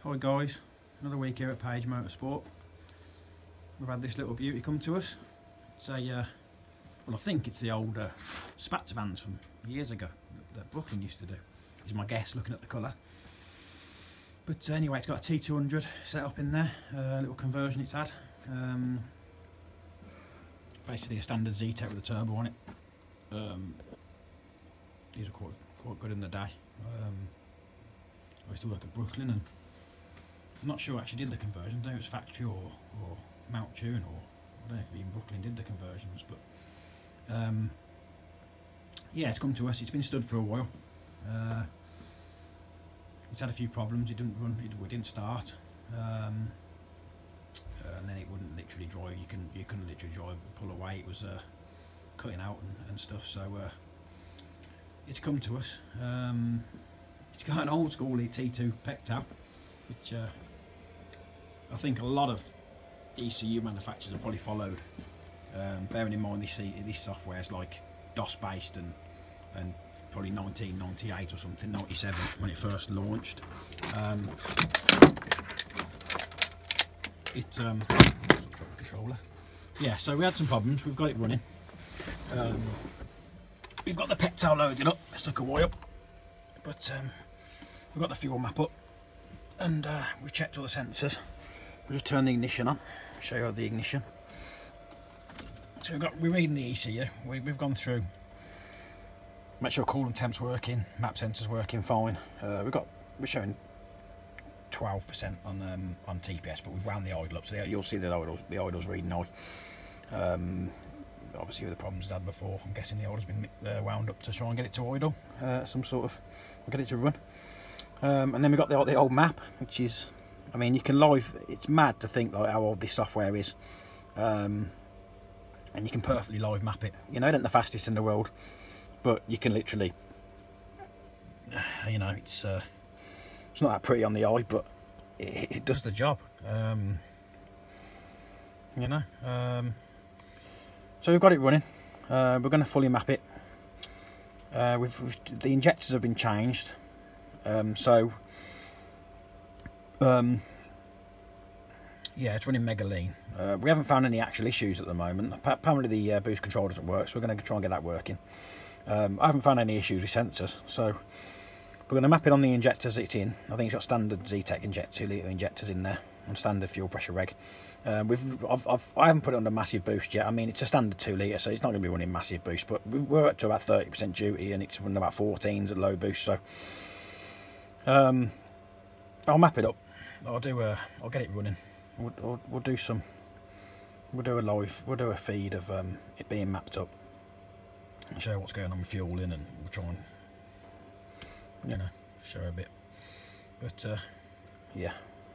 Hi guys, another week here at Page Motorsport. We've had this little beauty come to us. It's a, well, I think it's the old Spatz vans from years ago that Brooklyn used to do. Is my guess looking at the colour. But anyway, it's got a T200 set up in there, a little conversion it's had. Basically a standard Zetec with a turbo on it. These are quite good in the day. I used to work at Brooklyn, and I'm not sure I actually did the conversion. I don't know if it was factory or Mount Tune, or I don't know if even Brooklyn did the conversions, but yeah, it's come to us. It's been stood for a while. It's had a few problems. It didn't run. It didn't start, and then it wouldn't literally drive. You couldn't literally drive, pull away. It was cutting out and stuff. So it's come to us. It's got an old school T2 Pectel, which I think a lot of ECU manufacturers have probably followed. Bearing in mind this software is like DOS based and probably 1998 or something, 97 when it first launched. Controller. Yeah, so we had some problems. We've got it running. We've got the Pectel loaded up. It's took a while, but we've got the fuel map up, and we've checked all the sensors. We'll just turn the ignition on. Show you the ignition. So we're reading the ECU. We've gone through. Make sure coolant temp's working, map sensors working fine. We're showing 12% on TPS, but we've wound the idle up, so you'll see that the idle's reading high. Obviously with the problems it's had before, I'm guessing the idle's been wound up to try and get it to idle, we'll get it to run. And then we've got the old map, which is, I mean, you can live. It's mad to think like how old this software is, and you can perfectly live map it. You know, it ain't the fastest in the world, but you can literally, you know, it's not that pretty on the eye, but it does the job. You know, so we've got it running. We're going to fully map it. The injectors have been changed, yeah, it's running mega lean. We haven't found any actual issues at the moment. Apparently the boost control doesn't work, so we're going to try and get that working. I haven't found any issues with sensors, so we're going to map it on the injectors it's in. I think it's got standard Zetec 2-litre injectors in there on standard fuel pressure reg. I haven't put it under massive boost yet. I mean, it's a standard 2-litre, so it's not going to be running massive boost, but we're up to about 30% duty, and it's running about 14s at low boost. So I'll map it up. I'll get it running. We'll do a feed of it being mapped up and show what's going on with fueling, and we'll try and, you know, show a bit. But yeah,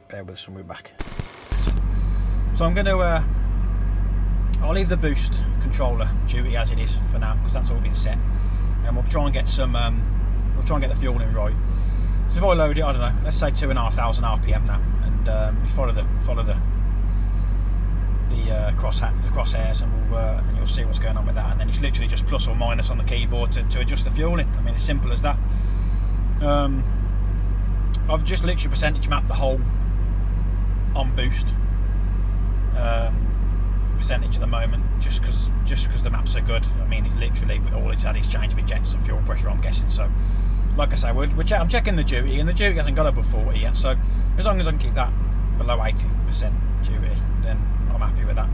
bear with us when we're back. So I'm going to I'll leave the boost controller duty as it is for now, because that's all been set, and we'll try and get some the fueling right. So if I load it, I don't know, let's say 2,500 RPM now, and we follow the crosshairs, and you'll see what's going on with that. And then it's literally just plus or minus on the keyboard to adjust the fueling. I mean, it's simple as that. I've just literally percentage mapped the whole on boost percentage at the moment, just because the maps are good. I mean, it literally all it's had is change of injectors and fuel pressure, I'm guessing. So like I say, I'm checking the duty, and the duty hasn't got above 40 yet, so as long as I can keep that below 80% duty, then I'm happy with that.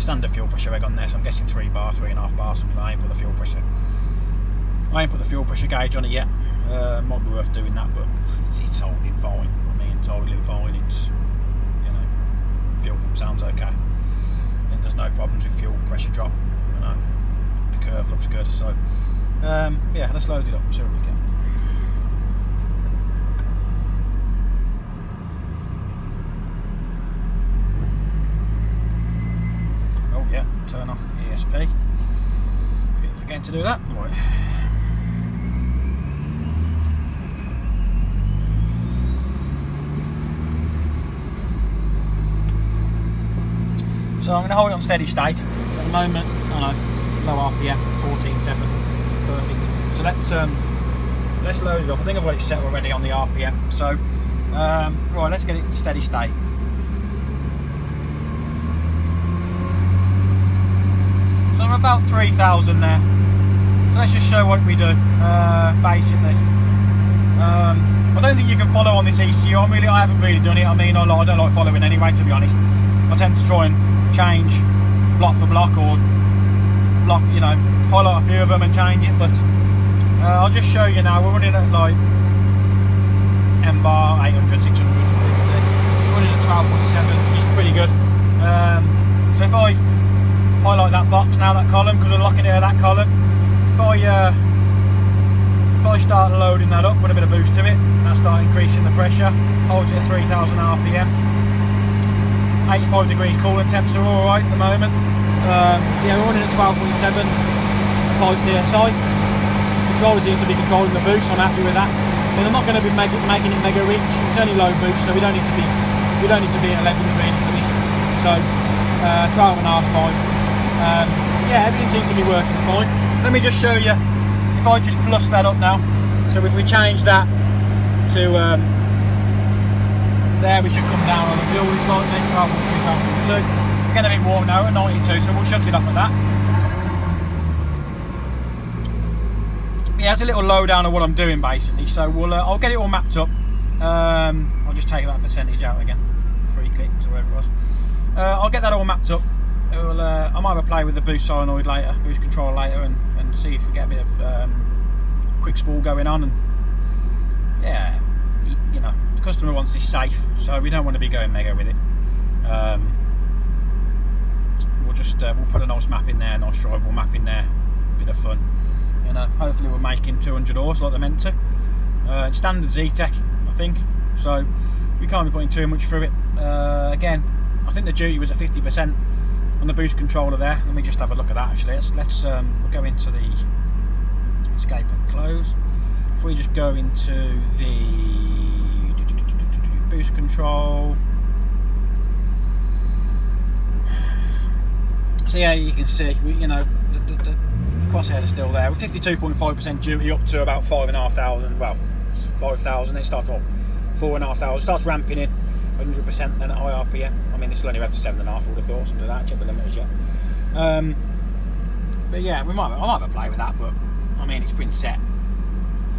Standard fuel pressure reg on there, so I'm guessing 3.5 bar, something. I ain't put the fuel pressure gauge on it yet. Might be worth doing that, but it's holding fine. I mean, it's holding fine. It's, you know, fuel pump sounds okay. And there's no problems with fuel pressure drop. You know, the curve looks good. So yeah, let's load it up and see what we get. Oh yeah, turn off the ESP. Keep forgetting to do that. Right. So I'm going to hold it on steady state at the moment. I know, low RPM, 14.7, perfect. So let's let's load it up. I think I've got it set already on the RPM. So, right, let's get it in steady state. So I'm about 3,000 there. So let's just show what we do, basically. I don't think you can follow on this ECU. I haven't really done it. I mean, I don't like following anyway, to be honest. I tend to try and change block for block, or block, you know, highlight a few of them and change it. But I'll just show you now. We're running at like M-bar 800, 600, we're running at 12.7, which is pretty good. So if I highlight that box now, that column, because we're locking it at that column, if I start loading that up, put a bit of boost to it, and I start increasing the pressure, holds it at 3,000 RPM. 85 degrees coolant temps are alright at the moment. Yeah, we're running at 12.7 psi. Controller seems to be controlling the boost, so I'm happy with that. And I'm not going to be making it mega rich. It's only low boost, so we don't need to be at 11s really for this. So 12.5 fine. Yeah, everything seems to be working fine. Let me just show you. If I just plus that up now, so if we change that to there, we should come down on the fuel slightly. 12.3, 12.2. We're getting a bit warm now at 92, so we'll shut it off at that. Yeah, it's a little lowdown of what I'm doing basically. So I'll get it all mapped up. I'll just take that percentage out again, 3 clicks or whatever it was. I'll get that all mapped up. I might have a play with the boost solenoid later, boost control later, and see if we get a bit of quick spool going on. And yeah, you know, the customer wants this safe, so we don't want to be going mega with it. We'll put a nice map in there, nice drivable map in there, bit of fun. You know, hopefully we're making 200 horse like they're meant to. It's standard Zetec, I think, so we can't be putting too much through it. Again, I think the duty was at 50% on the boost controller there. Let me just have a look at that actually. Let's we'll go into the escape and close. If we just go into the boost control, so yeah, you can see, you know, the crosshairs are still there. With 52.5% duty up to about 5,500, well 5,000, it starts, well, 4,500, starts ramping in 100% then at high RPM. I mean, this will only have to 7.5, I would have thought, something like that. Check the limiters yet. But yeah, I might have a play with that, but I mean, it's been set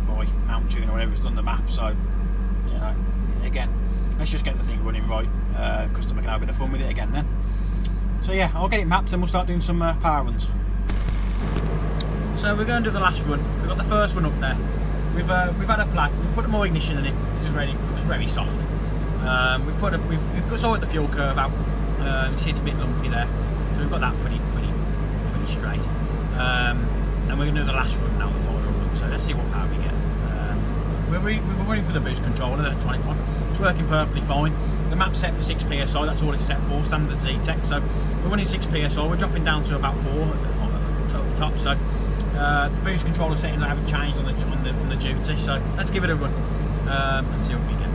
by Mount Tune or whatever's done the map, so you know, again, let's just get the thing running right. Customer can have a bit of fun with it again then. So yeah, I'll get it mapped and we'll start doing some power runs. So we're going to do the last run. We've got the first one up there. We've had a play. We've put more ignition in it. It was very soft. We've got sorted the fuel curve out. You see it's a bit lumpy there, so we've got that pretty straight. And we're going to do the last run now, the final run. So let's see what power we get. We're running for the boost controller, the electronic one. It's working perfectly fine. The map's set for 6 psi. That's all it's set for, standard Zetec. So we're running 6 psi. We're dropping down to about 4 at the top. So the boost controller settings I haven't changed on the duty. So let's give it a run and see what we get.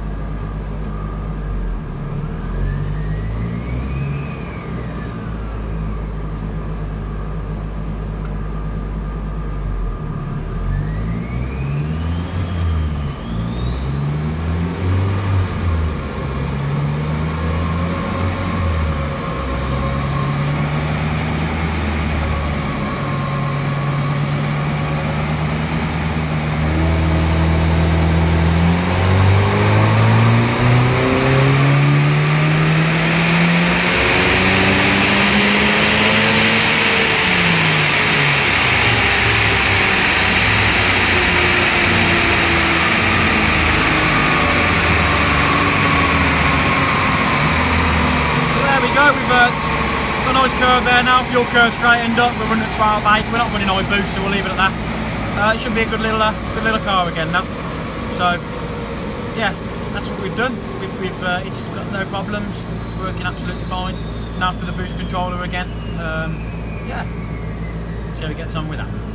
We've got a nice curve there now, fuel curve straightened up, we're running at 12.8, we're not running high boost, so we'll leave it at that. It should be a good little car again now. So yeah, that's what we've done. It's got no problems, working absolutely fine. Now for the boost controller again. Yeah, see how it gets on with that.